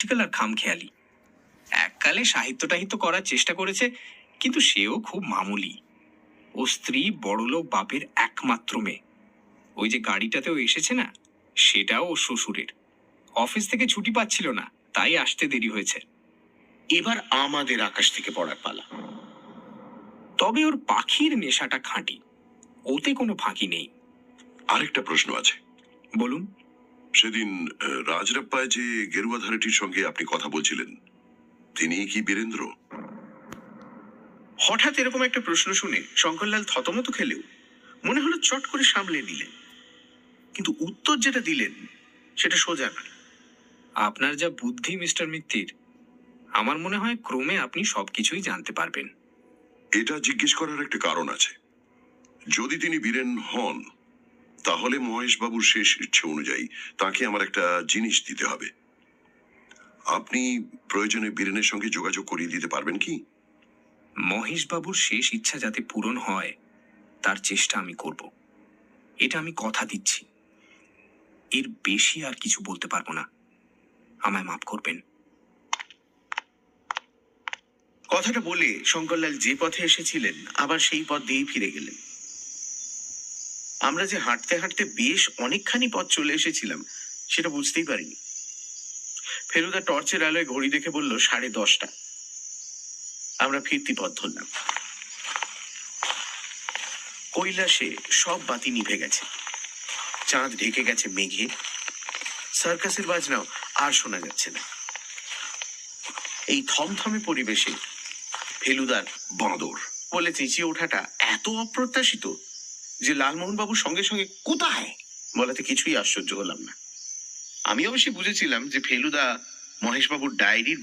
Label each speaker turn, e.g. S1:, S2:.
S1: Practical আর খামখেয়ালি। এককালে সাহিত্য টাহিত্য করার চেষ্টা করেছে, কিন্তু সেও খুব মামুলি। ও স্ত্রী বড়লোক বাপের একমাত্র মেয়ে। ওই যে গাড়িটাতেও এসেছে না, সেটাও ওর শ্বশুরের। অফিস থেকে ছুটি পাচ্ছিল না, তাই আসতে দেরি হয়েছে।
S2: এবার আমাদের আকাশ থেকে পড়ার পালা।
S1: তবে ওর পাখির নেশাটা খাঁটি, ওতে কোনো ফাঁকি নেই।
S3: আরেকটা প্রশ্ন আছে।
S1: বলুন।
S3: সেদিন রাজরাপ্পায় যে গেরুয়াধারীটির সঙ্গে আপনি কথা বলছিলেন, তিনি কি বীরেন্দ্র?
S2: হঠাৎ এরকম একটা প্রশ্ন শুনে শঙ্করলাল থতমত খেলেও মনে হলো চট করে সামলে নিলেন। কিন্তু উত্তর যেটা দিলেন সেটা সোজা না।
S1: আপনার যা বুদ্ধি মিস্টার মিত্তির, আমার মনে হয় ক্রমে আপনি সবকিছুই জানতে পারবেন।
S3: এটা জিজ্ঞেস করার একটা কারণ আছে। যদি তিনি বীরেন হন, তাহলে মহেশবাবুর শেষ ইচ্ছে অনুযায়ী তাকে আমার একটা জিনিস দিতে হবে। আপনি প্রয়োজনে বীরেনের সঙ্গে যোগাযোগ করিয়ে দিতে পারবেন কি?
S1: মহেশবাবুর শেষ ইচ্ছা যাতে পূরণ হয়, তার চেষ্টা আমি করব। এটা আমি কথা দিচ্ছি। এর বেশি আর কিছু বলতে পারবো না, আমায় মাফ করবেন।
S2: কথাটা বলে শঙ্করলাল যে পথে এসেছিলেন আবার সেই পথ দিয়েই ফিরে গেলেন। আমরা যে হাঁটতে হাঁটতে বেশ অনেকখানি পথ চলে এসেছিলাম সেটা বুঝতেই পারিনি। ফেলুদা টর্চের আলোয় ঘড়ি দেখে বলল 10:30। আমরা ফিরতি পথ ধরলাম। কৈলাসে সব বাতি নিভে গেছে, চাঁদ ঢেকে গেছে মেঘে, সার্কাসের বাজনাও আর শোনা যাচ্ছে না। এই থমথমে পরিবেশে ফেলুদার
S3: বাঁদর
S2: বলে চেঁচিয়ে ওঠাটা এত অপ্রত্যাশিত যে লালমোহন বাবু সঙ্গে সঙ্গে কোথায় বলাতে কিছুই আশ্চর্য হলাম না। আমি অবশ্যই বুঝেছিলাম যে ফেলুদা মহেশবাবুর ডায়েরির